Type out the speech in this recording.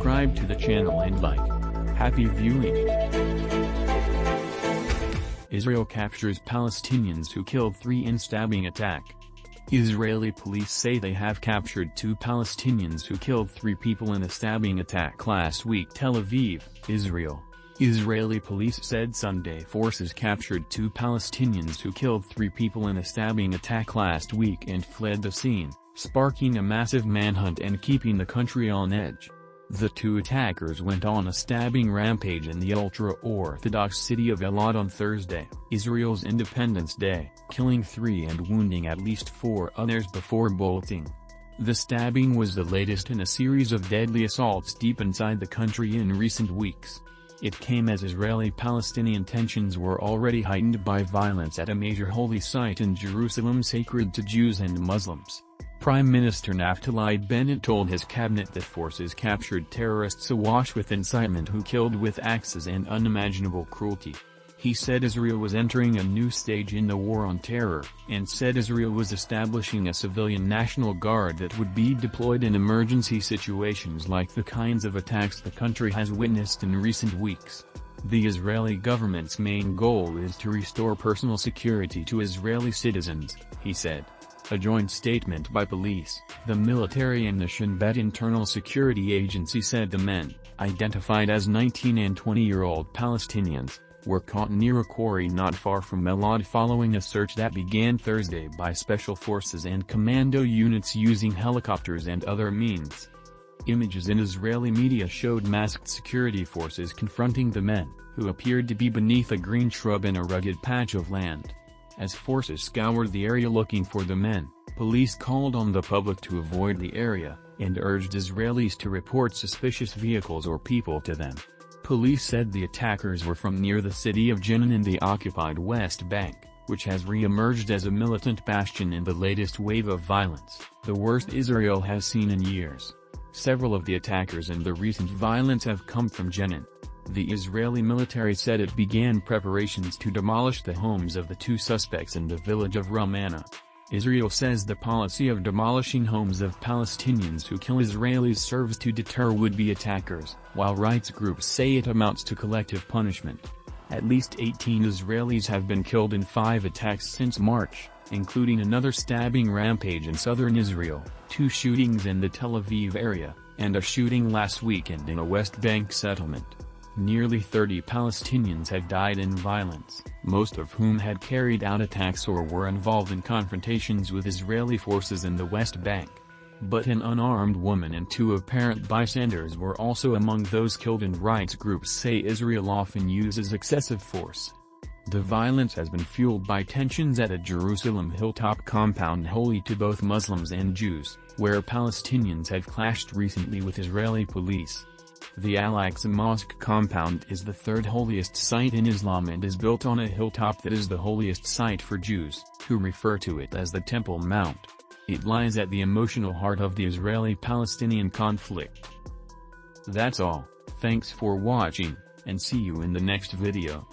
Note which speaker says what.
Speaker 1: subscribe to the channel and like. Happy viewing. Israel captures Palestinians who killed 3 in stabbing attack. Israeli police say they have captured 2 Palestinians who killed 3 people in a stabbing attack last week. Tel Aviv, Israel. Israeli police said Sunday forces captured 2 Palestinians who killed 3 people in a stabbing attack last week and fled the scene, sparking a massive manhunt and keeping the country on edge. The 2 attackers went on a stabbing rampage in the ultra-Orthodox city of Elad on Thursday, Israel's Independence Day, killing 3 and wounding at least 4 others before bolting. The stabbing was the latest in a series of deadly assaults deep inside the country in recent weeks. It came as Israeli-Palestinian tensions were already heightened by violence at a major holy site in Jerusalem sacred to Jews and Muslims. Prime Minister Naftali Bennett told his cabinet that forces captured terrorists awash with incitement who killed with axes and unimaginable cruelty. He said Israel was entering a new stage in the war on terror, and said Israel was establishing a civilian National Guard that would be deployed in emergency situations like the kinds of attacks the country has witnessed in recent weeks. The Israeli government's main goal is to restore personal security to Israeli citizens, he said. A joint statement by police, the military and the Shin Bet Internal Security Agency said the men, identified as 19 and 20-year-old Palestinians, were caught near a quarry not far from Elad following a search that began Thursday by special forces and commando units using helicopters and other means. Images in Israeli media showed masked security forces confronting the men, who appeared to be beneath a green shrub in a rugged patch of land. As forces scoured the area looking for the men, police called on the public to avoid the area, and urged Israelis to report suspicious vehicles or people to them. Police said the attackers were from near the city of Jenin in the occupied West Bank, which has re-emerged as a militant bastion in the latest wave of violence, the worst Israel has seen in years. Several of the attackers in the recent violence have come from Jenin. The Israeli military said it began preparations to demolish the homes of the 2 suspects in the village of Ramana. Israel says the policy of demolishing homes of Palestinians who kill Israelis serves to deter would-be attackers, while rights groups say it amounts to collective punishment. At least 18 Israelis have been killed in 5 attacks since March, including another stabbing rampage in southern Israel, 2 shootings in the Tel Aviv area, and a shooting last weekend in a West Bank settlement. Nearly 30 Palestinians have died in violence, most of whom had carried out attacks or were involved in confrontations with Israeli forces in the West Bank. But an unarmed woman and 2 apparent bystanders were also among those killed, and rights groups say Israel often uses excessive force. The violence has been fueled by tensions at a Jerusalem hilltop compound holy to both Muslims and Jews, where Palestinians have clashed recently with Israeli police. The Al-Aqsa Mosque compound is the 3rd holiest site in Islam and is built on a hilltop that is the holiest site for Jews, who refer to it as the Temple Mount. It lies at the emotional heart of the Israeli-Palestinian conflict. That's all, thanks for watching, and see you in the next video.